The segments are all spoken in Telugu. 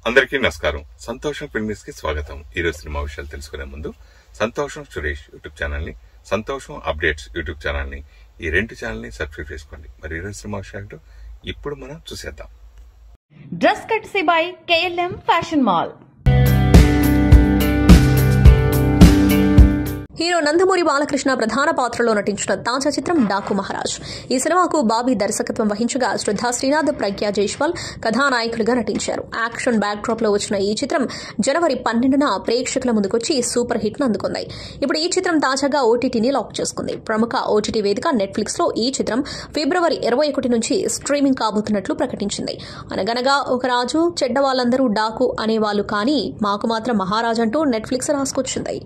అందరికీ నమస్కారం. సంతోషం ఫిల్మ్స్ కి స్వాగతం. ఈ రోజు సినిమా విషయాలు తెలుసుకునే ముందు సంతోషం సురేష్ యూట్యూబ్ ఛానల్ ని, సంతోషం అప్డేట్స్ యూట్యూబ్ ఛానల్ ని, ఈ రెండు ఛానల్ ని సబ్స్క్రైబ్ చేసుకోండి. మరి ఈ రోజు సినిమా విషయాలు ఇప్పుడు మనం చూసేద్దాం. Dress కట్సీ by KLM fashion mall. Hero Nandamuri Balakrishna ప్రధాన పాత్రలో నటించిన తాజా చిత్రం డాకు మహారాజ్. ఈ సినిమాకు బాబీ దర్శకత్వం వహించగా శ్రద్ధా శ్రీనాథ్, ప్రజ్ఞా జైస్వాల్ కథానాయకులుగా నటించారు. యాక్షన్ బ్యాక్ డ్రాప్ లో వచ్చిన ఈ చిత్రం జనవరి 12న ప్రేక్షకుల ముందుకొచ్చి సూపర్ హిట్ ను అందుకుంది. ఇప్పుడు ఈ చిత్రం తాజాగా ఓటీటీని లాక్ చేసుకుంది. ప్రముఖ ఓటీటీ వేదిక నెట్ఫ్లిక్స్ లో ఈ చిత్రం ఫిబ్రవరి 21 నుంచి స్ట్రీమింగ్ కాబోతున్నట్లు ప్రకటించింది. అనగనగా ఒక రాజు, చెడ్డ వాళ్ళందరూ డాకు అనేవాళ్లు, కానీ మాకు మాత్రం మహారాజ్ అంటూ నెట్ఫ్లిక్స్ రాసుకొచ్చింది.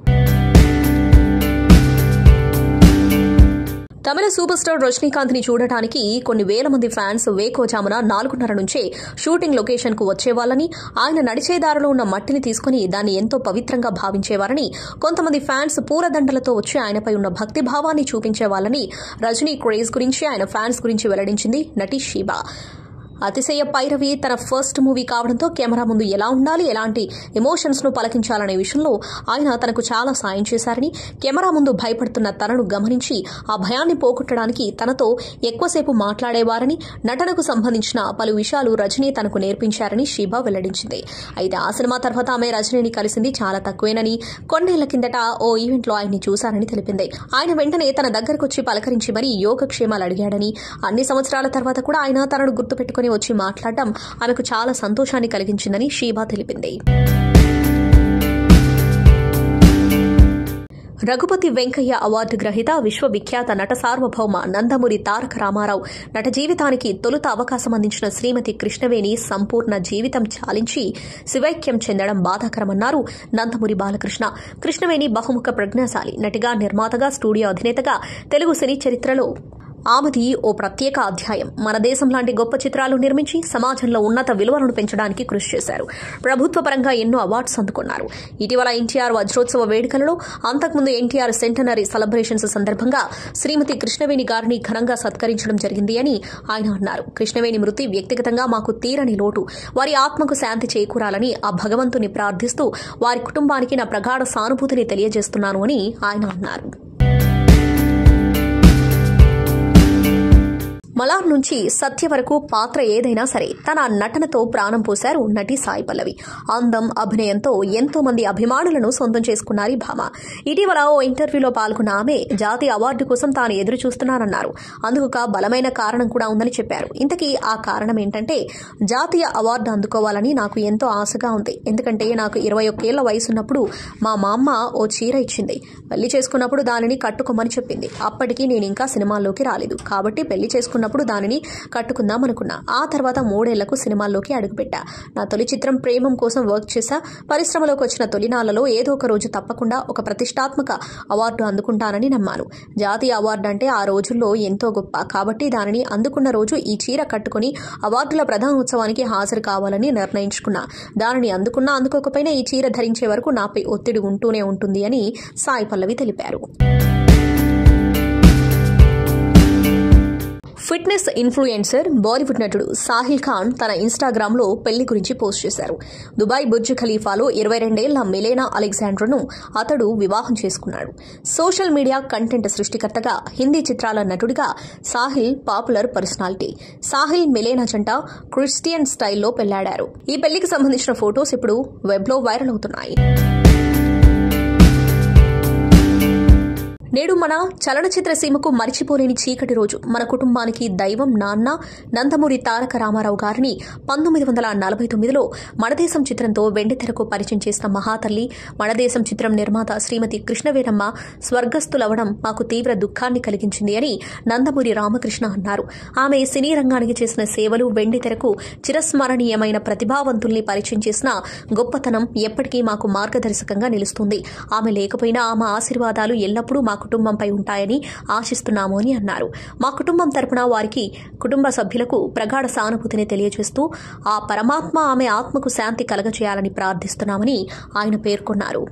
తమిళ సూపర్ స్టార్ రజనీకాంత్ ని చూడటానికి కొన్ని వేల మంది ఫ్యాన్స్ వేకోజామున 4:30 నుంచే షూటింగ్ లొకేషన్ కు వచ్చేవాళ్లని, ఆయన నడిచేదారిలో ఉన్న మట్టిని తీసుకుని దాన్ని ఎంతో పవిత్రంగా భావించేవారని, కొంతమంది ఫ్యాన్స్ పూలదండలతో వచ్చి ఆయనపై ఉన్న భక్తి భావాన్ని చూపించేవాళ్లని రజనీ క్రేజ్ గురించి, ఆయన ఫ్యాన్స్ గురించి వెల్లడించింది నటి షీబా. అతిశయ పైరవి తన ఫస్ట్ మూవీ కావడంతో కెమెరా ముందు ఎలా ఉండాలి, ఎలాంటి ఎమోషన్స్ ను పలకించాలనే విషయంలో ఆయన తనకు చాలా సాయం చేశారని, కెమెరా ముందు భయపడుతున్న తనను గమనించి ఆ భయాన్ని పోగొట్టడానికి తనతో ఎక్కువసేపు మాట్లాడేవారని, నటనకు సంబంధించిన పలు విషయాలు రజనీ తనకు నేర్పించారని షీబా వెల్లడించింది. అయితే ఆ సినిమా తర్వాత ఆమె రజనీని కలిసింది చాలా తక్కువేనని, కొన్నేళ్ల కిందట ఓ ఈవెంట్ లో ఆయన్ని చూశారని తెలిపింది. ఆయన వెంటనే తన దగ్గరకొచ్చి పలకరించి మరీ యోగక్షేమాలు అడిగాడని, అన్ని సంవత్సరాల తర్వాత కూడా ఆయన తనను గుర్తుపెట్టుకుని వచ్చి మాట్లాడడం ఆమెకు చాలా సంతోషాన్ని కలిగించిందని షీబా తెలిపింది. రఘుపతి వెంకయ్య అవార్డు గ్రహీత, విశ్వవిఖ్యాత నట సార్వభౌమ నందమూరి తారక రామారావు నట జీవితానికి తొలుత అవకాశం అందించిన శ్రీమతి కృష్ణవేణి సంపూర్ణ జీవితం చాలించి శివైక్యం చెందడం బాధాకరమన్నారు నందమూరి బాలకృష్ణ. కృష్ణవేణి బహుముఖ ప్రజ్ఞాశాలి నటిగా, నిర్మాతగా, స్టూడియో అధినేతగా తెలుగు సినీ చరిత్రలో ఆమెది ఓ ప్రత్యేక అధ్యాయం. మన దేశం లాంటి గొప్ప చిత్రాలు నిర్మించి సమాజంలో ఉన్నత విలువలను పెంచడానికి కృషి చేశారు. ప్రభుత్వ పరంగా ఎన్నో అవార్డ్స్ అందుకున్నారు. ఇటీవల ఎన్టీఆర్ వజ్రోత్సవ వేడుకలలో, అంతకుముందు ఎన్టీఆర్ సెంటనరీ సెలబ్రేషన్స్ సందర్భంగా శ్రీమతి కృష్ణవేణి గారిని ఘనంగా సత్కరించడం జరిగింది అని ఆయన అన్నారు. కృష్ణవేణి మృతి వ్యక్తిగతంగా మాకు తీరని లోటు. వారి ఆత్మకు శాంతి చేకూరాలని ఆ భగవంతుని ప్రార్థిస్తూ వారి కుటుంబానికి నా ప్రగాఢ సానుభూతిని తెలియజేస్తున్నాను అని ఆయన అన్నారు. మలార్ నుంచి సత్య వరకు పాత్ర ఏదైనా సరే తన నటనతో ప్రాణం పోశారు నటి సాయి పల్లవి. అందం, అభినయంతో ఎంతో మంది అభిమానులను సొంతం చేసుకున్నారు ఈ భామ. ఇటీవల ఓ ఇంటర్వ్యూలో పాల్గొన్న ఆమె జాతీయ అవార్డు కోసం తాను ఎదురు చూస్తున్నానన్నారు. అందుకు ఒక బలమైన కారణం కూడా ఉందని చెప్పారు. ఇంతకీ ఆ కారణం ఏంటంటే, జాతీయ అవార్డు అందుకోవాలని నాకు ఎంతో ఆశగా ఉంది. ఎందుకంటే నాకు 21 ఏళ్ల వయసున్నప్పుడు మా మామ ఓ చీర ఇచ్చింది. పెళ్లి చేసుకున్నప్పుడు దానిని కట్టుకోమని చెప్పింది. అప్పటికి నేను ఇంకా సినిమాల్లోకి రాలేదు. కాబట్టి పెళ్లి చేసుకున్నప్పుడు దానిని కట్టుకుందామనుకున్నా. ఆ తర్వాత 3 ఏళ్లకు సినిమాల్లోకి అడుగుపెట్టా. నా తొలి చిత్రం ప్రేమం కోసం వర్క్ చేశా. పరిశ్రమలోకి వచ్చిన తొలినాళ్లలో ఏదో ఒక రోజు తప్పకుండా ఒక ప్రతిష్టాత్మక అవార్డు అందుకుంటానని నమ్మాను. జాతీయ అవార్డు అంటే ఆ రోజుల్లో ఎంతో గొప్ప. కాబట్టి దానిని అందుకున్న రోజు ఈ చీర కట్టుకుని అవార్డుల ప్రధానోత్సవానికి హాజరు కావాలని నిర్ణయించుకున్నా. దానిని అందుకున్నా అందుకోకపోయినా ఈ చీర ధరించే వరకు నాపై ఒత్తిడి ఉంటూనే ఉంటుంది అని సాయి పల్లవి తెలిపారు. ఫిట్నెస్ ఇన్ఫ్లుయెన్సర్, బాలీవుడ్ నటుడు సాహిల్ ఖాన్ తన ఇన్స్టాగ్రామ్ లో పెళ్లి గురించి పోస్ట్ చేశారు. దుబాయ్ బుర్జ్ ఖలీఫాలో 22 ఏళ్ల మిలేనా అలెగ్జాండ్రాను అతడు వివాహం చేసుకున్నాడు. సోషల్ మీడియా కంటెంట్ సృష్టికర్తగా, హిందీ చిత్రాల నటుడిగా సాహిల్ పాపులర్ పర్సనాలిటీ. సాహిల్, మిలేనా జంట క్రిస్టియన్ స్టైల్లో పెళ్లాడారు. ఈ పెళ్లికి సంబంధించిన ఫొటోస్ ఇప్పుడు వెబ్ లో వైరల్ అవుతున్నాయి. నేడు మన చలనచిత్ర సీమకు మరిచిపోలేని చీకటి రోజు. మన కుటుంబానికి దైవం నాన్న నందమూరి తారక రామారావు గారిని 1949లో మనదేశం చిత్రంతో వెండితెరకు పరిచయం చేసిన మహాతల్లి, మనదేశం చిత్రం నిర్మాత శ్రీమతి కృష్ణవేణమ్మ స్వర్గస్థులవడం మాకు తీవ్ర దుఃఖాన్ని కలిగించింది అని నందమూరి రామకృష్ణ అన్నారు. ఆమె సినీ రంగానికి చేసిన సేవలు, వెండితెరకు చిరస్మరణీయమైన ప్రతిభావంతుల్ని పరిచయం చేసిన గొప్పతనం ఎప్పటికీ మాకు మార్గదర్శకంగా నిలుస్తుంది. ఆమె లేకపోయినా ఆమె ఆశీర్వాదాలు ఎల్లప్పుడూ మా కుటుంబంపై ఉంటాయని ఆశిస్తున్నాము అని అన్నారు. మా కుటుంబం తరపున వారికి, కుటుంబ సభ్యులకు ప్రగాఢ సానుభూతిని తెలియజేస్తూ ఆ పరమాత్మ ఆమె ఆత్మకు శాంతి కలగజేయాలని ప్రార్థిస్తున్నామని ఆయన పేర్కొన్నారు.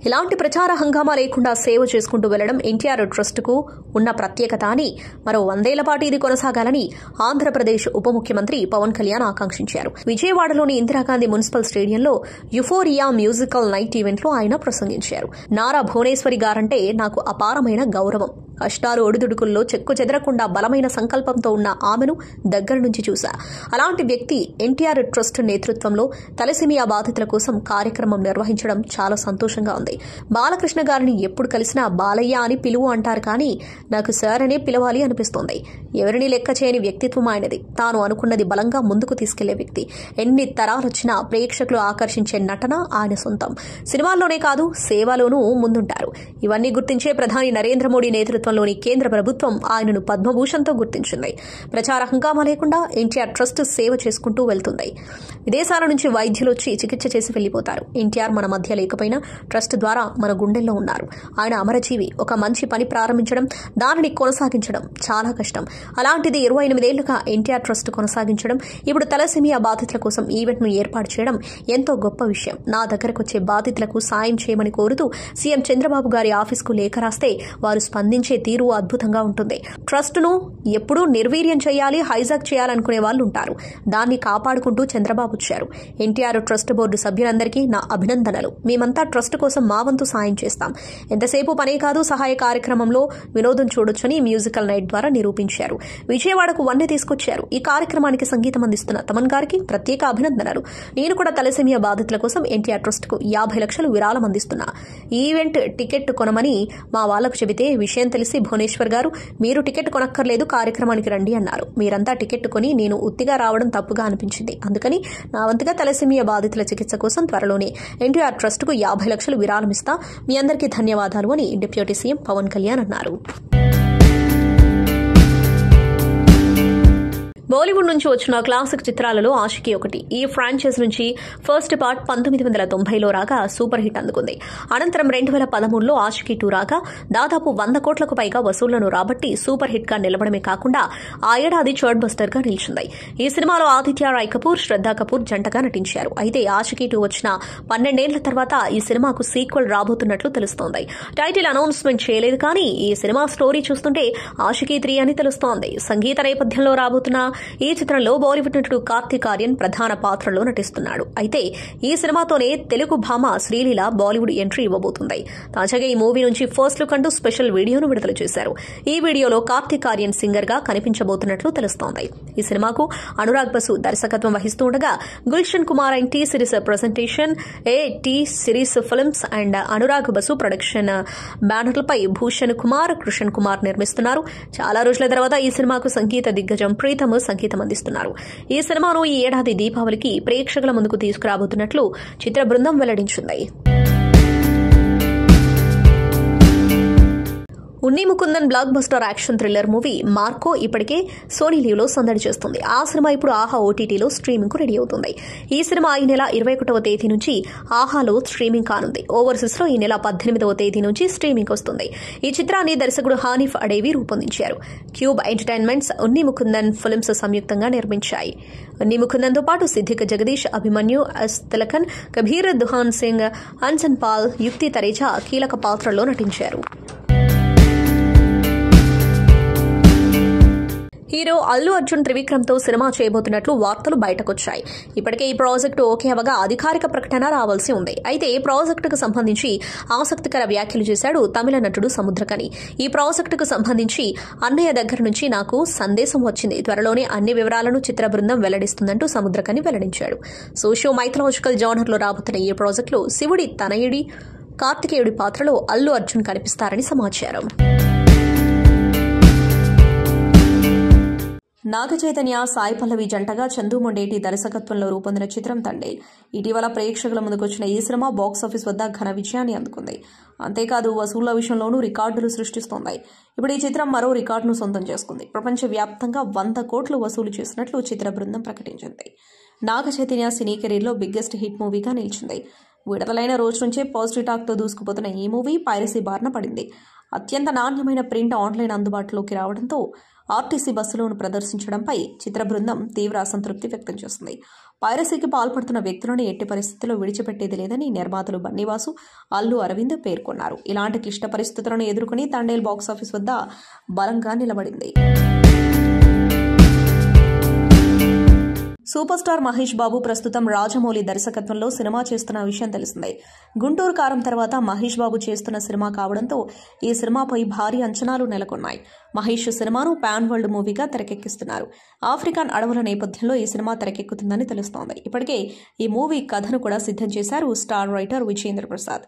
ఇలాంటి ప్రచార హంగామా లేకుండా సేవ చేసుకుంటూ వెళ్లడం ఎన్టీఆర్ ట్రస్టుకు ఉన్న ప్రత్యేకత అని, మరో 100 ఏళ్ల పాటు ఇది కొనసాగాలని ఆంధ్రప్రదేశ్ ఉప ముఖ్యమంత్రి పవన్ కళ్యాణ్ ఆకాంక్షించారు. విజయవాడలోని ఇందిరాగాంధీ మున్సిపల్ స్టేడియంలో యుఫోరియా మ్యూజికల్ నైట్ ఈవెంట్లో ఆయన ప్రసంగించారు. నారా భువనేశ్వరి గారంటే నాకు అపారమైన గౌరవం. కష్టాలు ఒడిదుడుకుల్లో చెక్కు చెదరకుండా బలమైన సంకల్పంతో ఉన్న ఆమెను దగ్గర నుంచి చూశా. అలాంటి వ్యక్తి ఎన్టీఆర్ ట్రస్ట్ నేతృత్వంలో తలసేమియా బాధితుల కోసం కార్యక్రమం నిర్వహించడం చాలా సంతోషంగా ఉంది. బాలకృష్ణ గారిని ఎప్పుడు కలిసినా బాలయ్య అని పిలువు అంటారు, కానీ నాకు సార్ అనే పిలవాలి అనిపిస్తోంది. ఎవరిని లెక్క చేయని వ్యక్తిత్వం ఆయనది. తాను అనుకున్నది బలంగా ముందుకు తీసుకెళ్లే వ్యక్తి. ఎన్ని తరాలొచ్చినా ప్రేక్షకులు ఆకర్షించే నటన ఆయన సొంతం. సినిమాల్లోనే కాదు, సేవలోనూ ముందుంటారు. ఇవన్నీ గుర్తించే ప్రధాని నరేంద్ర మోడీ నేతృత్వంలోని కేంద్ర ప్రభుత్వం ఆయనను పద్మభూషణ్తో గుర్తించింది. ప్రచార హంగామా లేకుండా ఎన్టీఆర్ ట్రస్ట్ సేవ చేసుకుంటూ వెళ్తుంది. విదేశాల నుంచి వైద్యులు వచ్చి చికిత్స చేసి వెళ్లిపోతారు. ఎన్టీఆర్ మన మధ్య లేకపోయినా ట్రస్ట్ ద్వారా మన గుండెల్లో ఉన్నారు. ఆయన అమరజీవి. ఒక మంచి పని ప్రారంభించడం, దానిని కొనసాగించడం చాలా కష్టం. అలాంటిది 28 ఏళ్లుగా ఎన్టీఆర్ ట్రస్ట్ కొనసాగించడం, ఇప్పుడు తలసేమియా బాధితుల కోసం ఈవెంట్ ను ఏర్పాటు చేయడం ఎంతో గొప్ప విషయం. నా దగ్గరకు వచ్చే బాధితులకు సాయం చేయమని కోరుతూ సీఎం చంద్రబాబు గారి ఆఫీస్కు లేఖ రాస్తే వారు స్పందించే తీరు అద్భుతంగా ఉంటుంది. ట్రస్ట్ ను ఎప్పుడూ నిర్వీర్యం చేయాలి, హైజాక్ చేయాలనుకునే వాళ్ళు ఉంటారు. దాన్ని కాపాడుకుంటూ చంద్రబాబు వచ్చారు. ఎన్టీఆర్ ట్రస్ట్ బోర్డు సభ్యులందరికీ నా అభినందనలు. మేమంతా ట్రస్ట్ కోసం మా వంతు సాయం చేస్తాం. ఎంతసేపు పనే కాదు, సహాయ కార్యక్రమంలో వినోదం చూడొచ్చని మ్యూజికల్ నైట్ ద్వారా నిరూపించారు. విజయవాడకు వన్నె తీసుకొచ్చారు. ఈ కార్యక్రమానికి సంగీతం అందిస్తున్న తమన్ గారికి ప్రత్యేక అభినందనలు. నేను కూడా తలసేమియా బాధితుల కోసం ఎన్టీఆర్ ట్రస్ట్ కు 50 లక్షలు విరాళం అందిస్తున్నా. ఈ ఈవెంట్ టికెట్ కొనమని మా వాళ్లకు చెబితే విషయం తెలిసి భువనేశ్వర్ గారు, మీరు టికెట్ కొనక్కర్లేదు, కార్యక్రమానికి రండి అన్నారు. మీరంతా టికెట్ కొని నేను ఉత్తిగా రావడం తప్పుగా అనిపించింది. అందుకని నా వంతుగా తలసేమియా బాధితుల చికిత్స కోసం త్వరలోనే ఎన్టీఆర్ ట్రస్ట్ కు 50 లక్షలు విరాళం ఇస్తా. మీ అందరికీ ధన్యవాదాలు అని డిప్యూటీ సీఎం పవన్ కళ్యాణ్ అన్నారు. బాలీవుడ్ నుంచి వచ్చిన క్లాసిక్ చిత్రాలలో ఆషికీ ఒకటి. ఈ ఫ్రాంచైజ్ నుంచి ఫస్ట్ పార్ట్ 1990లో రాగా సూపర్ హిట్ అందుకుంది. అనంతరం 2013లో ఆషికీ 2 రాగా దాదాపు 100 కోట్లకు పైగా వసూళ్లను రాబట్టి సూపర్ హిట్ గా నిలబడమే కాకుండా ఆ ఏడాది చార్ట్ బస్టర్ గా నిలిచింది. ఈ సినిమాలో ఆదిత్య రాయ్ కపూర్, శ్రద్ధా కపూర్ జంటగా నటించారు. అయితే ఆషికీ 2 వచ్చిన 12 ఏళ్ల తర్వాత ఈ సినిమాకు సీక్వెల్ రాబోతున్నట్లు తెలుస్తోంది. టైటిల్ అనౌన్స్మెంట్ చేయలేదు, కానీ ఈ సినిమా స్టోరీ చూస్తుంటే ఆషికీ 3 అని తెలుస్తోంది. సంగీత నేపథ్యంలో రాబోతున్న ఈ చిత్రంలో బాలీవుడ్ నటుడు కార్తీక్ ఆర్యన్ ప్రధాన పాత్రలో నటిస్తున్నాడు. అయితే ఈ సినిమాతోనే తెలుగు భామ శ్రీలీల బాలీవుడ్ ఎంట్రీ ఇవ్వబోతుంది. తాజాగా ఈ మూవీ నుంచి ఫస్ట్ లుక్ అంటూ స్పెషల్ వీడియోను విడుదల చేశారు. ఈ వీడియోలో కార్తీక్ ఆర్యన్ సింగర్ గా కనిపించబోతున్నట్లు తెలుస్తోంది. ఈ సినిమాకు అనురాగ్ బసు దర్శకత్వం వహిస్తూ ఉండగా Gulshan Kumar and T Series presentation T Series films and Anurag Basu production బ్యానర్లపై భూషణ్ కుమార్, కృష్ణన్ కుమార్ నిర్మిస్తున్నారు. చాలా రోజుల తర్వాత ఈ సినిమాకు సంగీత దిగ్గజం ప్రీతమ్ సంగీతం అందిస్తున్నారు. ఈ సినిమాను ఈ ఏడాది దీపావళికి ప్రేక్షకుల ముందుకు తీసుకురాబోతున్నట్లు చిత్ర బృందం వెల్లడించింది. Unni Mukundan blockbuster action thriller movie Marco ఇప్పటికే సోనీ లీవ్ లో సందడి చేస్తుంది. ఆ సినిమా ఇప్పుడు ఆహా ఓటీటీలో స్ట్రీమింగ్ కు రెడీ అవుతుంది. ఈ సినిమా ఈ నెల 21వ తేదీ నుంచి ఆహాలో స్ట్రీమింగ్ కానుంది. ఓవర్సీస్ లో ఈ నెల 18వ తేదీ నుంచి స్ట్రీమింగ్ వస్తుంది. ఈ చిత్రాన్ని దర్శకుడు హానిఫ్ అడేవి రూపొందించారు. Cube Entertainments, Unni Mukundan films సంయుక్తంగా నిర్మించాయి. ఉన్ని ముకుందన్ తో పాటు సిద్దిక్ జగదీష్, అభిమన్యు, ఎస్ తిలకన్, కబీర్ దుహాన్ సింగ్, అన్సన్ పాల్, యుక్తి తరేజా కీలక పాత్రల్లో నటించారు. హీరో అల్లు అర్జున్ త్రివిక్రమ్ తో సినిమా చేయబోతున్నట్లు వార్తలు బయటకొచ్చాయి. ఇప్పటికే ఈ ప్రాజెక్టు ఓకే అవగా అధికారిక ప్రకటన రావాల్సి ఉంది. అయితే ఈ ప్రాజెక్టుకు సంబంధించి ఆసక్తికర వ్యాఖ్యలు చేశాడు తమిళ నటుడు సముద్రకని. ఈ ప్రాజెక్టుకు సంబంధించి అన్నయ్య దగ్గర నుంచి నాకు సందేశం వచ్చింది. త్వరలోనే అన్ని వివరాలను చిత్ర బృందం వెల్లడిస్తుందంటూ సముద్రకని వెల్లడించాడు. సోషియో మైథలాజికల్ జానర్ లో రాబోతున్న ఈ ప్రాజెక్టులో శివుడి తనయుడి కార్తికేయుడి పాత్రలో అల్లు అర్జున్ కనిపిస్తారని సమాచారం. నాగ చైతన్య, సాయి పల్లవి జంటగా చందు మొండేటి దర్శకత్వంలో రూపొందిన చిత్రం తండేల్. ఇటీవల ప్రేక్షకుల ముందుకొచ్చిన ఈ సినిమా బాక్సాఫీస్ వద్ద ఘన విజయాన్ని అందుకుంది. అంతేకాదు వసూళ్ల విషయంలోనూ రికార్డులు సృష్టిస్తోంది. ఇప్పుడు ఈ చిత్రం మరో రికార్డును సొంతం చేసుకుంది. ప్రపంచవ్యాప్తంగా 100 కోట్లు వసూలు చేసినట్లు చిత్ర బృందం ప్రకటించింది. నాగ చైతన్య సినీ కెరీర్లో బిగ్గెస్ట్ హిట్ మూవీగా నిలిచింది. విడుదలైన రోజు నుంచే పాజిటివ్ టాక్తో దూసుకుపోతున్న ఈ మూవీ పైరసీ బారిన పడింది. అత్యంత నాణ్యమైన ప్రింట్ ఆన్లైన్ అందుబాటులోకి రావడంతో ఆర్టీసీ బస్సులోను ప్రదర్శించడంపై చిత్ర బృందం తీవ్ర అసంతృప్తి వ్యక్తం చేస్తుంది. పైరసీకి పాల్పడుతున్న వ్యక్తులను ఎట్టి పరిస్థితుల్లో విడిచిపెట్టేది లేదని నిర్మాతలు బన్నీవాసు, అల్లు అరవింద్ పేర్కొన్నారు. ఇలాంటి క్లిష్ట పరిస్థితులను ఎదుర్కొని తండేల్ బాక్సాఫీస్ వద్ద బలంగా నిలబడింది. సూపర్ స్టార్ మహేష్ బాబు ప్రస్తుతం రాజమౌళి దర్శకత్వంలో సినిమా చేస్తున్న విషయం తెలిసిందే. గుంటూరు కారం తర్వాత మహేష్ బాబు చేస్తున్న సినిమా కావడంతో ఈ సినిమాపై భారీ అంచనాలు నెలకొన్నాయి. మహేష్ సినిమాను పాన్ వరల్డ్ మూవీగా తెరకెక్కిస్తున్నారు. ఆఫ్రికన్ అడవుల నేపథ్యంలో ఈ సినిమా తెరకెక్కుతుందని తెలుస్తోంది. ఇప్పటికే ఈ మూవీ కథను కూడా సిద్ధం చేశారు star writer Vijayendra Prasad.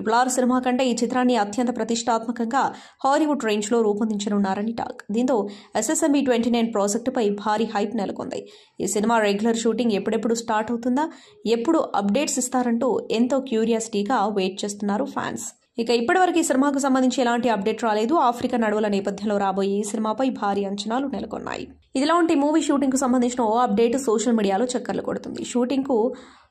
RRR cinema కంటే ఈ చిత్రాన్ని అత్యంత ప్రతిష్టాత్మకంగా హాలీవుడ్ రేంజ్లో రూపొందించనున్నారని టాక్. దీంతో SSMB 29 ప్రాజెక్టుపై భారీ హైప్ నెలకొంది. ఈ సినిమా రెగ్యులర్ షూటింగ్ ఎప్పుడెప్పుడు స్టార్ట్ అవుతుందా, ఎప్పుడు అప్డేట్స్ ఇస్తారంటూ ఎంతో క్యూరియాసిటీగా వెయిట్ చేస్తున్నారు ఫ్యాన్స్. ఇక ఇప్పటివరకు ఈ సినిమాకు సంబంధించి ఎలాంటి అప్డేట్ రాలేదు. ఆఫ్రికన్ అడవుల నేపథ్యంలో రాబోయే ఈ సినిమాపై భారీ అంచనాలు నెలకొన్నాయి. ఇదిలాంటి మూవీ షూటింగ్ కు సంబంధించిన ఓ అప్డేట్ సోషల్ మీడియాలో చక్కర్లు కొడుతుంది. షూటింగ్ కు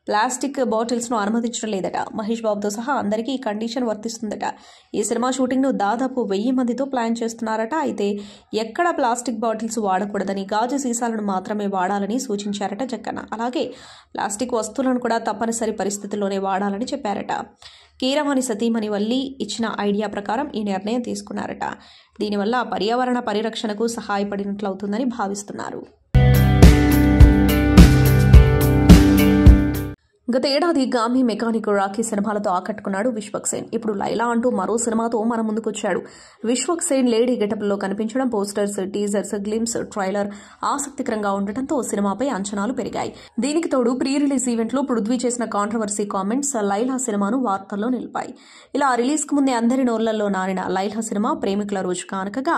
ప్లాస్టిక్ బాటిల్స్ ను అనుమతించడం లేదట. మహేష్ బాబుతో సహా అందరికీ ఈ కండిషన్ వర్తిస్తుందట. ఈ సినిమా షూటింగ్ ను దాదాపు 1000 మందితో ప్లాన్ చేస్తున్నారట. అయితే ఎక్కడ ప్లాస్టిక్ బాటిల్స్ వాడకూడదని, గాజు సీసాలను మాత్రమే వాడాలని సూచించారట జక్కన్న. అలాగే ప్లాస్టిక్ వస్తువులను కూడా తప్పనిసరి పరిస్థితుల్లోనే వాడాలని చెప్పారట. కీరవాణి సతీమణి వల్లి ఇచ్చిన ఐడియా ప్రకారం ఈ నిర్ణయం తీసుకున్నారట. దీనివల్ల పర్యావరణ పరిరక్షణకు సహాయపడినట్లవుతుందని భావిస్తున్నారు. గత ఏడాది గామి, మెకానిక్, రాఖీ సినిమాలతో ఆకట్టుకున్నాడు విశ్వక్ సేన్. ఇప్పుడు లైలా అంటూ మరో సినిమాతో మన ముందుకొచ్చాడు. విశ్వక్ సేన్ లేడీ గెటప్లో కనిపించడం, పోస్టర్స్, టీజర్స్, గ్లిమ్స్, ట్రైలర్ ఆసక్తికరంగా ఉండటంతో సినిమాపై అంచనాలు పెరిగాయి. దీనికి తోడు ప్రీ రిలీజ్ ఈవెంట్లో పృథ్వీ చేసిన కాంట్రవర్సీ కామెంట్స్ లైలా సినిమాను వార్తల్లో నిలిపాయి. ఇలా రిలీజ్ కు ముందే అందరి నోళ్లలో నానిన లైలా సినిమా ప్రేమికుల రోజు కానుకగా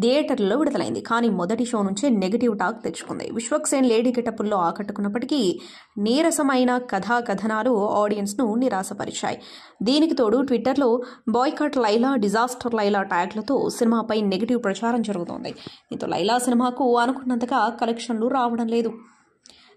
థియేటర్లలో విడుదలైంది. కానీ మొదటి షో నుంచే నెగటివ్ టాక్ తెచ్చుకుంది. విశ్వక్ సేన్ లేడీ గెటప్లో ఆకట్టుకున్నప్పటికీ నీరసమైన కథనాలు ఆడియన్స్ ను నిరాశపరిచాయి. దీనికి తోడు ట్విట్టర్లో బాయ్కాట్ లైలా, డిజాస్టర్ లైలా ట్యాగ్లతో సినిమాపై నెగిటివ్ ప్రచారం జరుగుతోంది. దీంతో లైలా సినిమాకు అనుకున్నంతగా కలెక్షన్లు రావడం లేదు.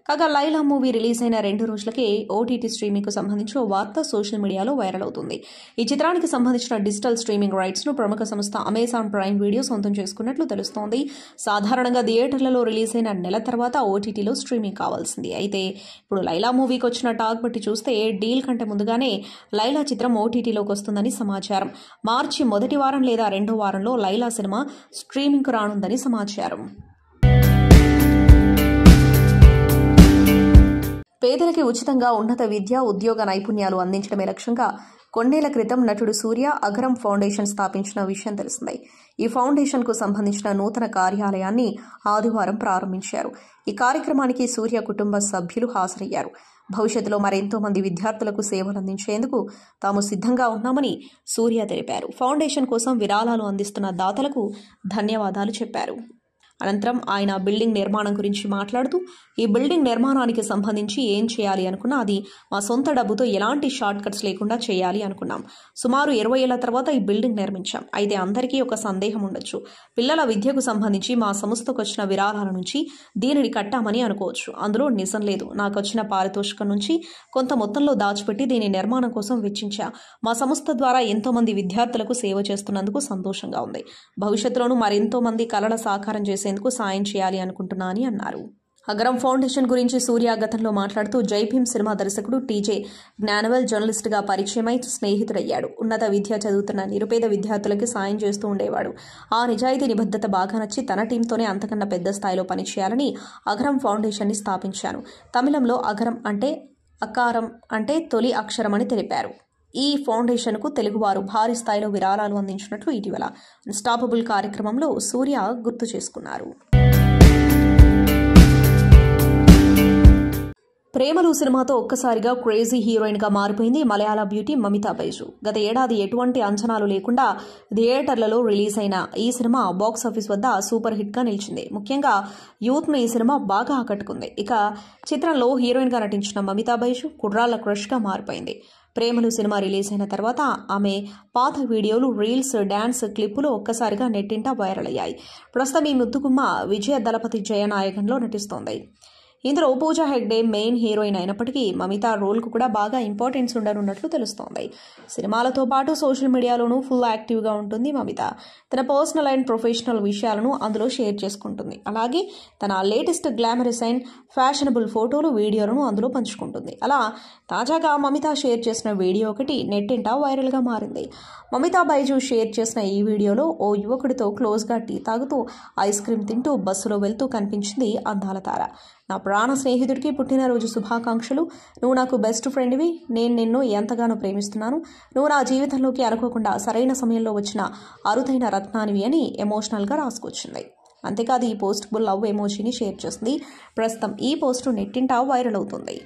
కాగా లైలా మూవీ రిలీజ్ అయిన 2 రోజులకే ఓటీటీ స్ట్రీమింగ్ కు సంబంధించి ఓ వార్త సోషల్ మీడియాలో వైరల్ అవుతుంది. ఈ చిత్రానికి సంబంధించిన డిజిటల్ స్ట్రీమింగ్ రైట్స్ ను ప్రముఖ సంస్థ అమెజాన్ ప్రైమ్ వీడియో సొంతం చేసుకున్నట్లు తెలుస్తోంది. సాధారణంగా థియేటర్లలో రిలీజ్ అయిన నెల తర్వాత ఓటీటీలో స్ట్రీమింగ్ కావాల్సింది. అయితే ఇప్పుడు లైలా మూవీకి వచ్చిన టాక్ బట్టి చూస్తే డీల్ కంటే ముందుగానే లైలా చిత్రం ఓటీటీలోకి వస్తుందని సమాచారం. మార్చి మొదటి వారం లేదా 2వ వారంలో లైలా సినిమా స్ట్రీమింగ్ కు రానుందని సమాచారం. పేదలకి ఉచితంగా ఉన్నత విద్య, ఉద్యోగ నైపుణ్యాలు అందించడమే లక్ష్యంగా కొన్నేళ్ల క్రితం నటుడు సూర్య అగరం ఫౌండేషన్ స్థాపించిన విషయం తెలిసిందే. ఈ ఫౌండేషన్ కు సంబంధించిన నూతన కార్యాలయాన్ని ఆదివారం ప్రారంభించారు. ఈ కార్యక్రమానికి సూర్య కుటుంబ సభ్యులు హాజరయ్యారు. భవిష్యత్తులో మరెంతో మంది విద్యార్థులకు సేవలందించేందుకు తాము సిద్ధంగా ఉన్నామని సూర్య తెలిపారు. ఫౌండేషన్ కోసం విరాళాలు అందిస్తున్న దాతలకు ధన్యవాదాలు చెప్పారు. అనంతరం ఆయన బిల్డింగ్ నిర్మాణం గురించి మాట్లాడుతూ, ఈ బిల్డింగ్ నిర్మాణానికి సంబంధించి ఏం చేయాలి అనుకున్నా అది మా సొంత డబ్బుతో ఎలాంటి షార్ట్ కట్స్ లేకుండా చేయాలి అనుకున్నాం. సుమారు 20 ఏళ్ల తర్వాత ఈ బిల్డింగ్ నిర్మించాం. అయితే అందరికీ ఒక సందేహం ఉండొచ్చు. పిల్లల విద్యకు సంబంధించి మా సంస్థకు వచ్చిన విరాళాల నుంచి దీనిని కట్టామని అనుకోవచ్చు. అందులో నిజం లేదు. నాకు వచ్చిన పారితోషికం నుంచి కొంత మొత్తంలో దాచిపెట్టి దీని నిర్మాణం కోసం వెచ్చించా. మా సంస్థ ద్వారా ఎంతో మంది విద్యార్థులకు సేవ చేస్తున్నందుకు సంతోషంగా ఉంది. భవిష్యత్తులోనూ మరెంతో మంది కలల సాకారం చేసేందుకు సాయం చేయాలి అనుకుంటున్నా అని అన్నారు. అగరం ఫౌండేషన్ గురించి సూర్య గతంలో మాట్లాడుతూ, జై భీమ్ సినిమా దర్శకుడు టీజే జ్ఞానవేల్ జర్నలిస్టుగా పరిచయమై స్నేహితుడయ్యాడు. ఉన్నత విద్య చదువుతున్న నిరుపేద విద్యార్థులకి సాయం చేస్తూ ఉండేవాడు. ఆ నిజాయితీ నిబద్ధత బాగా నచ్చి తన టీంతోనే అంతకన్నా పెద్ద స్థాయిలో పనిచేయాలని అగరం ఫౌండేషన్ ని స్థాపించాను. తమిళంలో అగరం అంటే అకారం అంటే తొలి అక్షరం అని తెలిపారు. ఈ ఫౌండేషన్ కు తెలుగువారు భారీ స్థాయిలో విరాళాలు అందించినట్లు ఇటీవల అన్స్టాపబుల్ కార్యక్రమంలో సూర్య గుర్తు చేసుకున్నారు. ప్రేమలు సినిమాతో ఒక్కసారిగా క్రేజీ హీరోయిన్ గా మారిపోయింది మలయాళ బ్యూటీ మమితా బైజు. గత ఏడాది ఎటువంటి అంచనాలు లేకుండా థియేటర్లలో రిలీజ్ అయిన ఈ సినిమా బాక్సాఫీస్ వద్ద సూపర్ హిట్ గా నిలిచింది. ముఖ్యంగా యూత్ ను ఈ సినిమా బాగా ఆకట్టుకుంది. ఇక చిత్రంలో హీరోయిన్ గా నటించిన మమితా బైజు కుర్రాళ్ల క్రష్ గా మారిపోయింది. ప్రేమలు సినిమా రిలీజ్ అయిన తర్వాత ఆమె పాత వీడియోలు, రీల్స్, డాన్స్ క్లిప్పులు ఒక్కసారిగా నెట్టింట వైరల్ అయ్యాయి. ప్రస్తుతం ఈ ముద్దుగుమ్మ విజయ దళపతి జయనాయకంలో నటిస్తోంది. ఇందులో పూజా హెగ్డే మెయిన్ హీరోయిన్ అయినప్పటికీ మమితా రోల్కు కూడా బాగా ఇంపార్టెన్స్ ఉండనున్నట్లు తెలుస్తోంది. సినిమాలతో పాటు సోషల్ మీడియాలోనూ ఫుల్ యాక్టివ్గా ఉంటుంది మమిత. తన పర్సనల్ అండ్ ప్రొఫెషనల్ విషయాలను అందులో షేర్ చేసుకుంటుంది. అలాగే తన లేటెస్ట్ గ్లామరస్ అండ్ ఫ్యాషనబుల్ ఫోటోలు, వీడియోలను అందులో పంచుకుంటుంది. అలా తాజాగా మమిత షేర్ చేసిన వీడియో ఒకటి నెట్టింట వైరల్గా మారింది. మమితా బైజు షేర్ చేసిన ఈ వీడియోలో ఓ యువకుడితో క్లోజ్గా టీ తాగుతూ ఐస్ క్రీమ్ తింటూ బస్సులో వెళ్తూ కనిపించింది అందాల తార. నా ప్రాణ స్నేహితుడికి పుట్టినరోజు శుభాకాంక్షలు. నువ్వు నాకు బెస్ట్ ఫ్రెండ్వి. నేను నిన్ను ఎంతగానో ప్రేమిస్తున్నాను. నువ్వు నా జీవితంలోకి అనుకోకుండా సరైన సమయంలో వచ్చిన అరుదైన రత్నానివి అని ఎమోషనల్గా రాసుకొచ్చింది. అంతేకాదు ఈ పోస్ట్కు లవ్ ఎమోజీని షేర్ చేసింది. ప్రస్తుతం ఈ పోస్టు నెట్టింట వైరల్ అవుతుంది.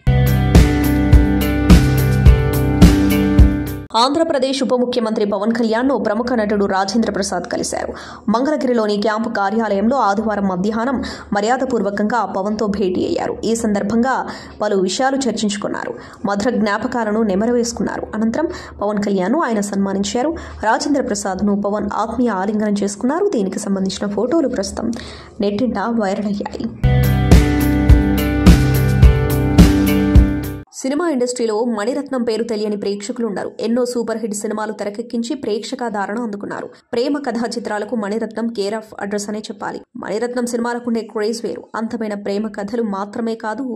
ఆంధ్రప్రదేశ్ ఉప ముఖ్యమంత్రి పవన్ కళ్యాణ్ను ప్రముఖ నటుడు రాజేంద్ర ప్రసాద్ కలిశారు. మంగళగిరిలోని క్యాంపు కార్యాలయంలో ఆదివారం మధ్యాహ్నం మర్యాదపూర్వకంగా పవన్తో భేటీ అయ్యారు. ఈ సందర్భంగా పలు విషయాలు చర్చించుకున్నారు. మధుర జ్ఞాపకాలను నెమరవేసుకున్నారు. అనంతరం పవన్ కళ్యాణ్ను ఆయన సన్మానించారు. రాజేంద్ర ప్రసాద్ను పవన్ ఆత్మీయ ఆలింగనం చేసుకున్నారు. దీనికి సంబంధించిన ఫోటోలు ప్రస్తుతం నెట్టింట వైరల్ అయ్యాయి. సినిమా ఇండస్ట్రీలో మణిరత్నం పేరు తెలియని ప్రేక్షకులు ఉన్నారు. ఎన్నో సూపర్ హిట్ సినిమాలు తెరకెక్కించి ప్రేక్షకాదరణ అందుకున్నారు. ప్రేమ కథా చిత్రాలకు మణిరత్నం కేర్ ఆఫ్ అడ్రస్ అనే చెప్పాలి. మణిరత్నం సినిమాలకుండే క్రేజ్ వేరు. అంతమైన ప్రేమ కథలు మాత్రమే కాదు,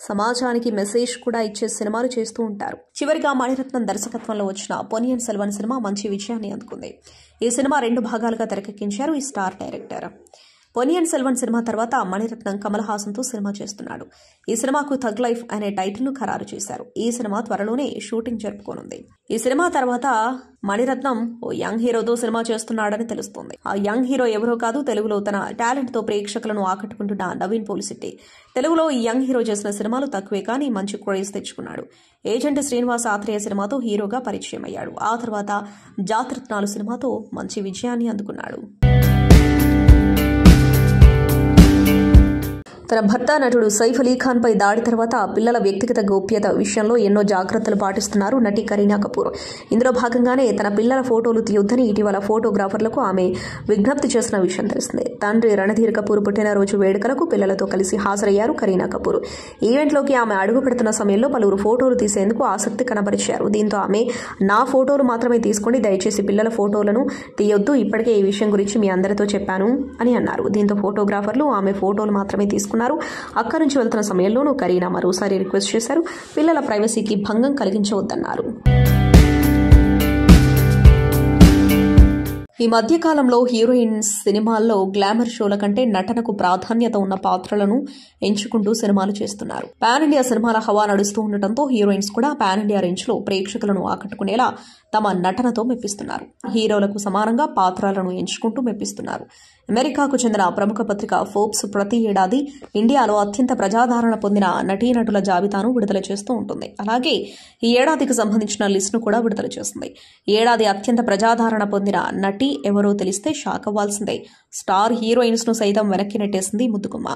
సమాజానికి మెసేజ్ కూడా ఇచ్చే సినిమాలు చేస్తూ ఉంటారు. చివరిగా మణిరత్నం దర్శకత్వంలో వచ్చిన పొన్నియిన్ సెల్వన్ సినిమా మంచి విజయాన్ని అందుకుంది. ఈ సినిమా 2 భాగాలుగా తెరకెక్కించారు ఈ star director. Ponniyin Selvan cinema తర్వాత మణిరత్నం కమల్ హాసన్తో సినిమా చేస్తున్నాడు. ఈ సినిమాకు థగ్ లైఫ్ అనే టైటిల్ను ఖరారు చేశారు. ఈ సినిమా త్వరలోనే షూటింగ్ జరుపుకోనుంది. ఈ సినిమా తర్వాత మణిరత్నం ఓ యంగ్ హీరోతో సినిమా చేస్తున్నాడని తెలుస్తోంది. ఆ యంగ్ హీరో ఎవరో కాదు, తెలుగులో తన టాలెంట్ తో ప్రేక్షకులను ఆకట్టుకుంటున్న నవీన్ పోలిశెట్టి. తెలుగులో ఈ యంగ్ హీరో చేసిన సినిమాలు తక్కువే కానీ మంచి క్రేజ్ తెచ్చుకున్నాడు. ఏజెంట్ శ్రీనివాస్ ఆత్రేయ సినిమాతో హీరోగా పరిచయం అయ్యాడు. ఆ తర్వాత జాతిరత్నాలు సినిమాతో మంచి విజయాన్ని అందుకున్నాడు. తన భర్త నటుడు సైఫ్ అలీ ఖాన్ పై దాడి తర్వాత పిల్లల వ్యక్తిగత గోప్యత విషయంలో ఎన్నో జాగ్రత్తలు పాటిస్తున్నారు నటి కరీనా కపూర్. ఇందులో భాగంగానే తన పిల్లల ఫోటోలు తీయొద్దని ఇటీవల ఫోటోగ్రాఫర్లకు ఆమె విజ్ఞప్తి చేసిన విషయం తెలిసిందే. తండ్రి రణధీర్ కపూర్ పుట్టినరోజు వేడుకలకు పిల్లలతో కలిసి హాజరయ్యారు కరీనా కపూర్. ఈవెంట్లోకి ఆమె అడుగు పెడుతున్న సమయంలో పలువురు ఫోటోలు తీసేందుకు ఆసక్తి కనబరిచారు. దీంతో ఆమె నా ఫోటోలు మాత్రమే తీసుకోండి, దయచేసి పిల్లల ఫోటోలను తీయొద్దు, ఇప్పటికే ఈ విషయం గురించి మీ అందరితో చెప్పాను అని అన్నారు. దీంతో ఫోటోగ్రాఫర్లు ఆమె ఫోటోలు మాత్రమే తీసుకున్నారు. అక్కడి నుంచి వెళ్తున్న సమయంలోనూ కరీనా మరోసారి రిక్వెస్ట్ చేశారు. పిల్లల ప్రైవసీకి భంగం కలిగించవద్దన్నారు. ఈ మధ్యకాలంలో హీరోయిన్స్ సినిమాల్లో గ్లామర్ షోల కంటే నటనకు ప్రాధాన్యత ఉన్న పాత్రలను ఎంచుకుంటూ సినిమాలు చేస్తున్నారు. పాన్ ఇండియా సినిమాల హవా నడుస్తూ ఉండటంతో హీరోయిన్స్ కూడా పాన్ ఇండియా రేంజ్ లో ప్రేక్షకులను ఆకట్టుకునేలా తమ నటనతో మెప్పిస్తున్నారు. హీరోలకు సమానంగా పాత్రలను ఎంచుకుంటూ మెప్పిస్తున్నారు. అమెరికాకు చెందిన ప్రముఖ పత్రిక ఫోర్బ్స్ ప్రతి ఏడాది ఇండియాలో అత్యంత ప్రజాదరణ పొందిన నటీనటుల జాబితాను విడుదల చేస్తూ ఉంటుంది. అలాగే ఈ ఏడాదికి సంబంధించిన లిస్టును కూడా విడుదల చేస్తుంది. ఈ ఏడాది అత్యంత ప్రజాదరణ పొందిన నటి ఎవరో తెలిస్తే షాక్ అవ్వాల్సిందే. స్టార్ హీరోయిన్స్ ను సైతం వెనక్కి నెట్టేసింది ముద్దుగుమ్మ.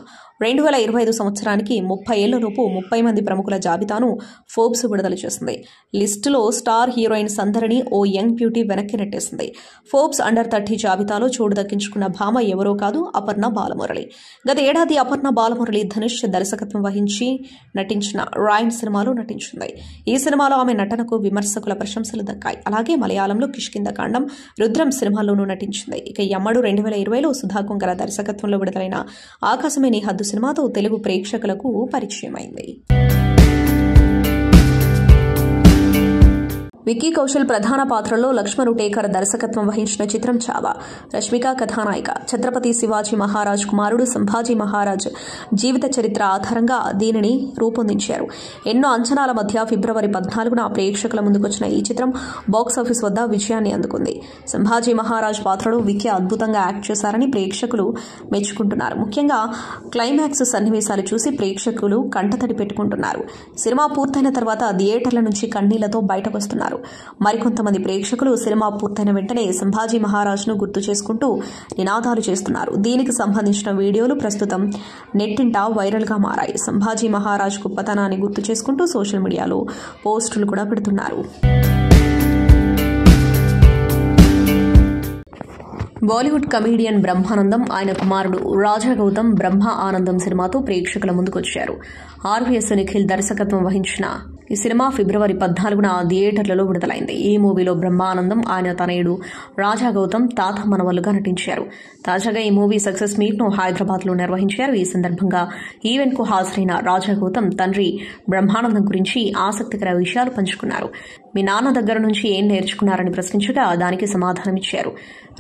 2025 సంవత్సరానికి 30 ఏళ్లలోపు 30 మంది ప్రముఖుల జాబితాను ఫోర్బ్స్ విడుదల చేసింది. లిస్టులో స్టార్ హీరోయిన్స్ అందరినీ ఓ యంగ్ బ్యూటీ వెనక్కి నెట్టేసింది. ఫోర్బ్స్ అండర్ 30 జాబితాలో చోటు దక్కించుకున్న భామ ఎవరో కాదు, అపర్ణ బాలమురళి. గత ఏడాది అపర్ణ బాలమురళి ధనుష్ దర్శకత్వం వహించి నటించిన రాయన్ సినిమాలో నటించింది. ఈ సినిమాలో ఆమె నటనకు విమర్శకుల ప్రశంసలు దక్కాయి. అలాగే మలయాళంలో కిష్కింధకాండం, రుద్రం సినిమాల్లోనూ నటించింది. ఇక యమ్మడు 2020లో సుధా కొంగర దర్శకత్వంలో విడుదలైన ఆకాశమే నీ హద్దు సినిమాతో తెలుగు ప్రేక్షకులకు పరిచయం అయింది. విక్కీ కౌశల్ ప్రధాన పాత్రలో లక్ష్మణ్ ఉటేకర్ దర్శకత్వం వహించిన చిత్రం చావా. రష్మిక కథానాయిక. ఛత్రపతి శివాజీ మహారాజ్ కుమారుడు సంభాజీ మహారాజ్ జీవిత చరిత్ర ఆధారంగా దీనిని రూపొందించారు. ఎన్నో అంచనాల మధ్య ఫిబ్రవరి 14న ప్రేక్షకుల ముందుకొచ్చిన ఈ చిత్రం బాక్సాఫీస్ వద్ద విజయాన్ని అందుకుంది. సంభాజీ మహారాజ్ పాత్రలో విక్కీ అద్భుతంగా యాక్ట్ చేశారని ప్రేక్షకులు మెచ్చుకుంటున్నారు. ముఖ్యంగా క్లైమాక్స్ సన్నివేశాలు చూసి ప్రేక్షకులు కంటతడి పెట్టుకుంటున్నారు. సినిమా పూర్తయిన తర్వాత థియేటర్ల నుంచి కన్నీళ్లతో బయటకొస్తున్నారు. మరికొంతమంది ప్రేక్షకులు సినిమా పూర్తయిన వెంటనే సంభాజీ మహారాజ్ను గుర్తు చేసుకుంటూ నినాదాలు చేస్తున్నారు. దీనికి సంబంధించిన వీడియోలు ప్రస్తుతం నెట్టింట వైరల్గా మారాయి. సంభాజీ మహారాజ్ గొప్పతనాన్ని గుర్తు చేసుకుంటూ సోషల్ మీడియాలో పోస్టులు కూడా పెడుతున్నారు. బాలీవుడ్ కమీడియన్ బ్రహ్మానందం ఆయన కుమారుడు రాజా గౌతమ్ బ్రహ్మ ఆనందం సినిమాతో ప్రేక్షకుల ముందుకొచ్చారు. ఆర్వీఎస్ నిఖిల్ దర్శకత్వం వహించిన ఈ సినిమా ఫిబ్రవరి 14న థియేటర్లలో విడుదలైంది. ఈ మూవీలో బ్రహ్మానందం ఆయన తనయుడు రాజా గౌతమ్ తాత మనవలుగా నటించారు. తాజాగా ఈ మూవీ సక్సెస్ మీట్ ను హైదరాబాద్ లో నిర్వహించారు. ఈ సందర్భంగా ఈవెంట్ కు హాజరైన రాజా గౌతమ్ తండ్రి బ్రహ్మానందం గురించి ఆసక్తికర విషయాలు పంచుకున్నారు. మీ నాన్న దగ్గర నుంచి ఏం నేర్చుకున్నారని ప్రశ్నించగా దానికి సమాధానమిచ్చారు.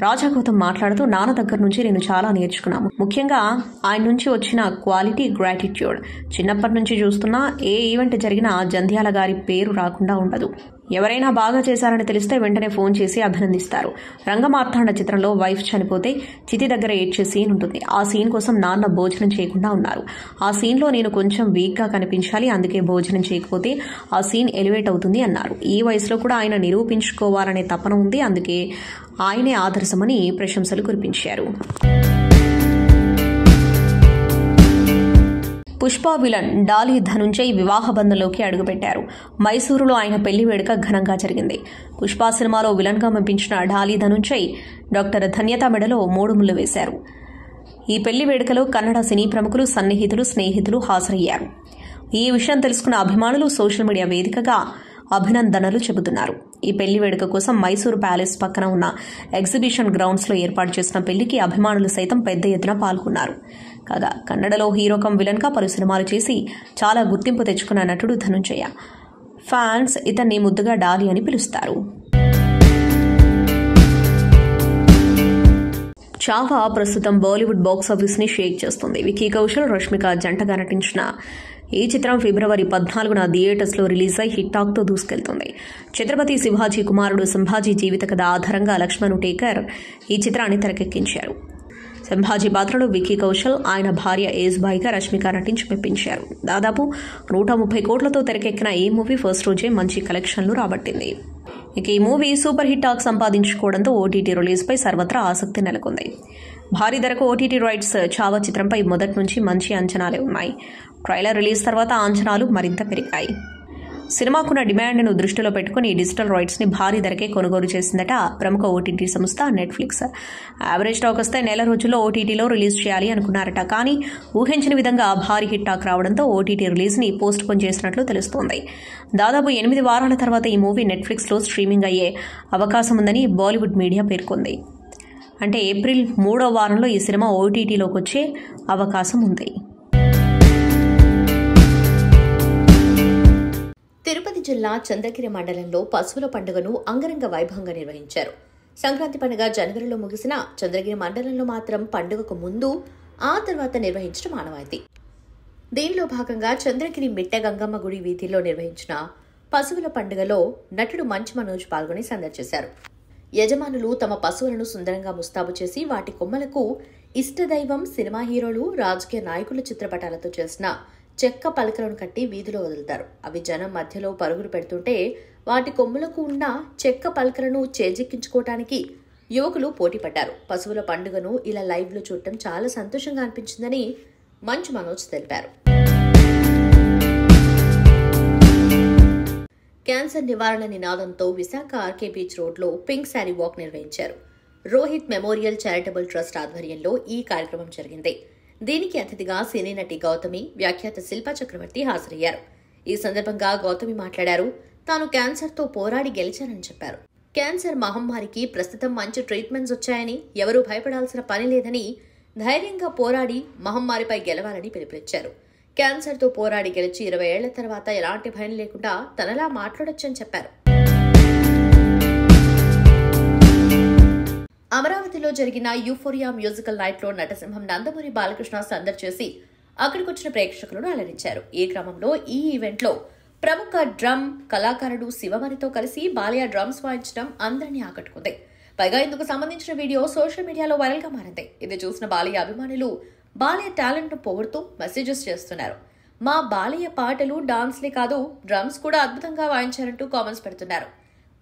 రాజా గౌతమ్ మాట్లాడుతూ, నాన్న దగ్గర నుంచి నేను చాలా నేర్చుకున్నాను. ముఖ్యంగా ఆయన నుంచి వచ్చిన క్వాలిటీ, గ్రాటిట్యూడ్. చిన్నప్పటి నుంచి చూస్తున్నా ఏ ఈవెంట్ జరిగినా జంధ్యాల గారి పేరు రాకుండా ఉండదు. ఎవరైనా బాగా చేశారని తెలిస్తే వెంటనే ఫోన్ చేసి అభినందిస్తారు. రంగమార్తాండ చిత్రంలో వైఫ్ చనిపోతే చితి దగ్గర ఏడ్చే సీన్ ఉంటుంది. ఆ సీన్ కోసం నాన్న భోజనం చేయకుండా ఉన్నారు. ఆ సీన్లో నేను కొంచెం వీక్గా కనిపించాలి, అందుకే భోజనం చేయకపోతే ఆ సీన్ ఎలివేట్ అవుతుంది అన్నారు. ఈ వయసులో కూడా ఆయన నిరూపించుకోవాలనే తపన ఉంది, అందుకే ఆయనే ఆదర్శమని ప్రశంసలు కురిపించారు. పుష్ప విలన్ డాలీ ధనుంజయ్ వివాహ బంధంలోకి అడుగుపెట్టారు. మైసూరులో ఆయన పెళ్లి వేడుక ఘనంగా జరిగింది. పుష్ప సినిమాలో విలన్ గా మెప్పించిన డాలీ ధనుంజయ్ డాక్టర్ ధన్యత మెడలో 3 ముళ్లు వేశారు. ఈ పెళ్లి వేడుకలో కన్నడ సినీ ప్రముఖులు, సన్నిహితులు, స్నేహితులు హాజరయ్యారు. ఈ విషయం తెలుసుకున్న అభిమానులు సోషల్ మీడియా వేదికగా అభినందనలు చెబుతున్నారు. ఈ పెళ్లి వేడుక కోసం మైసూరు ప్యాలెస్ పక్కన ఉన్న ఎగ్జిబిషన్ గ్రౌండ్స్ లో ఏర్పాటు చేసిన పెళ్లికి అభిమానులు సైతం పెద్ద ఎత్తున పాల్గొన్నారు. కాగా కన్నడలో హీరో కమ్ విలన్ గా పలు సినిమాలు చేసి చాలా గుర్తింపు తెచ్చుకున్న నటుడు ధనుంజయ. ఫ్యాన్స్ ఇతన్ని ముద్దుగా డాలీ అని పిలుస్తారు. చావా ప్రస్తుతం బాలీవుడ్ బాక్సాఫీస్ ని షేక్ చేస్తుంది. వికీ కౌశల్, రష్మిక జంటగా నటించిన ఈ చిత్రం ఫిబ్రవరి 14న థియేటర్స్ లో రిలీజ్ అయి హిట్ టాక్ తో దూసుకెళ్తుంది. ఛత్రపతి శివాజీ కుమారుడు సంభాజీ జీవిత కథ ఆధారంగా లక్ష్మణ్ టేకర్ ఈ చిత్రాన్ని తెరకెక్కించారు. సంభాజీ పాత్రలో వికీ కౌశల్, ఆయన భార్య ఏజ్ బాయ్గా రష్మిక నటించి మెప్పించారు. దాదాపు 130 కోట్లతో తెరకెక్కిన ఈ మూవీ ఫస్ట్ రోజే మంచి కలెక్షన్లు రాబట్టింది. ఇక ఈ మూవీ సూపర్ హిట్ టాక్ సంపాదించుకోవడంతో ఓటీటీ రిలీజ్పై సర్వత్రా ఆసక్తి నెలకొంది. భారీ ధరకు ఓటీటీ రైట్స్ చావా చిత్రంపై మొదటి నుంచి మంచి అంచనాలే ఉన్నాయి. ట్రైలర్ రిలీజ్ తర్వాత అంచనాలు మరింత పెరిగాయి. సినిమాకున్న డిమాండ్ను దృష్టిలో పెట్టుకుని డిజిటల్ రైట్స్ ని భారీ ధరకే కొనుగోలు చేసిందట ప్రముఖ ఓటీటీ సంస్థ నెట్ఫ్లిక్స్. యావరేజ్ టాక్ వస్తే నెల రోజుల్లో ఓటీటీలో రిలీజ్ చేయాలి అనుకున్నారట. కానీ ఊహించిన విధంగా భారీ హిట్ టాక్ రావడంతో ఓటీటీ రిలీజ్ ని పోస్ట్ పోన్ చేసినట్లు తెలుస్తోంది. దాదాపు 8 వారాల తర్వాత ఈ మూవీ నెట్ఫ్లిక్స్ లో స్ట్రీమింగ్ అయ్యే అవకాశం ఉందని బాలీవుడ్ మీడియా పేర్కొంది. అంటే ఏప్రిల్ 3వ వారంలో ఈ సినిమా ఓటీటీలోకి వచ్చే అవకాశం ఉంది. తిరుపతి జిల్లా చంద్రగిరి మండలంలో పశువుల పండుగను అంగరంగ వైభవంగా నిర్వహించారు. సంక్రాంతి పండుగ జనవరిలో ముగిసిన చంద్రగిరి మండలంలో మాత్రం పండుగకు ముందు, ఆ తర్వాత నిర్వహించడం ఆనవాయితీ. దీనిలో భాగంగా చంద్రగిరి మిట్ట గంగమ్మ గుడి వీధిలో నిర్వహించిన పశువుల పండుగలో నటుడు మంచు మనోజ్ పాల్గొని సందడి చేశారు. యజమానులు తమ పశువులను సుందరంగా ముస్తాబు చేసి వాటి కొమ్మలకు ఇష్టదైవం, సినిమా హీరోలు, రాజకీయ నాయకుల చిత్రపటాలతో చేసిన చెక్క పలకలను కట్టి వీధిలో వదులుతారు. అవి జనం మధ్యలో పరుగులు పెడుతుంటే వాటి కొమ్ములకు ఉన్న చెక్క పలకలను చేజెక్కించుకోవటానికి యువకులు పోటీ పడ్డారు. పశువుల పండుగను ఇలా లైవ్ లో చూడటం చాలా సంతోషంగా అనిపించిందని మంచు మనోజ్ తెలిపారు. క్యాన్సర్ నివారణ నినాదంతో విశాఖ ఆర్కే బీచ్ రోడ్లో పింక్ శారీ వాక్ నిర్వహించారు. రోహిత్ మెమోరియల్ చారిటబుల్ ట్రస్ట్ ఆధ్వర్యంలో ఈ కార్యక్రమం జరిగింది. దీనికి అతిథిగా సినీ నటి గౌతమి, వ్యాఖ్యాత శిల్పా చక్రవర్తి హాజరయ్యారు. ఈ సందర్భంగా గౌతమి మాట్లాడారు. తాను క్యాన్సర్తో పోరాడి గెలిచానని చెప్పారు. క్యాన్సర్ మహమ్మారికి ప్రస్తుతం మంచి ట్రీట్మెంట్స్ వచ్చాయని, ఎవరూ భయపడాల్సిన పని లేదని, ధైర్యంగా పోరాడి మహమ్మారిపై గెలవాలని పిలుపునిచ్చారు. క్యాన్సర్తో పోరాడి గెలిచి 20 ఏళ్ల తర్వాత ఎలాంటి భయం లేకుండా తనలా మాట్లాడొచ్చని చెప్పారు. అమరావతిలో జరిగిన యూఫోరియా మ్యూజికల్ నైట్ లో నటసింహం నందమూరి బాలకృష్ణ సందడి చేసి అక్కడికొచ్చిన ప్రేక్షకులను అలరించారు. ఈ క్రమంలో ఈ ఈవెంట్ లో ప్రముఖ డ్రమ్ కళాకారుడు శివమణితో కలిసి బాలయ్య డ్రమ్స్ వాయించడం అందరినీ ఆకట్టుకుంది. పైగా ఇందుకు సంబంధించిన వీడియో సోషల్ మీడియాలో వైరల్ గా మారింది. ఇది చూసిన బాలయ్య అభిమానులు బాలయ్య టాలెంట్ ను పొగుడుతూ మెసేజెస్ చేస్తున్నారు. మా బాలయ్య పాటలు, డాన్స్లే కాదు, డ్రమ్స్ కూడా అద్భుతంగా వాయించారంటూ కామెంట్స్ పెడుతున్నారు.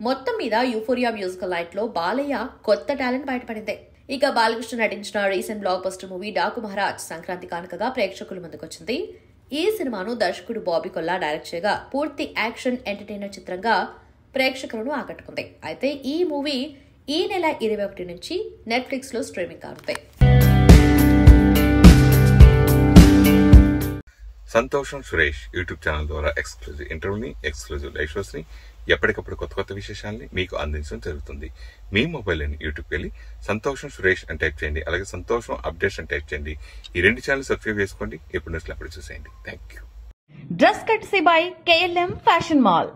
మొత్తం మీద యూఫోరియా మ్యూజికల్ నైట్ లో బాలయ్య కొత్త టాలెంట్ బయటపడింది. ఇక బాలకృష్ణ నటించిన recent block buster movie Daaku Maharaj Sankranti కానుకగా ప్రేక్షకుల ముందుకొచ్చింది. ఈ సినిమాను దర్శకుడు బాబీ కొల్లా డైరెక్ట్ చేయగా పూర్తి యాక్షన్ ఎంటర్టైనర్ చిత్రంగా ప్రేక్షకులను ఆకట్టుకుంది. అయితే ఈ మూవీ ఈ నెల 21 నుంచి నెట్ఫ్లిక్స్ లో స్ట్రీమింగ్ అవుతాయి. సంతోషం సురేష్ యూట్యూబ్ ఛానల్ ద్వారా ఎక్స్క్లూజివ్ ఇంటర్వ్యూని, ఎక్స్క్లూజివ్ లైవ్ షోస్ ని, ఎప్పటికప్పుడు కొత్త కొత్త విశేషాలని మీకు అందించడం జరుగుతుంది. మీ మొబైల్ అని యూట్యూబ్కి వెళ్ళి సంతోషం సురేష్ అని టైప్ చేయండి. అలాగే సంతోషం అప్డేట్స్ అని టైప్ చేయండి. ఈ 2 ఛానల్ సబ్స్క్రైబ్ చేసుకోండి. ఎప్పుడు నచ్చినప్పుడు చూసేయండి. Thank you. Dress కట్సీ by KLM fashion mall.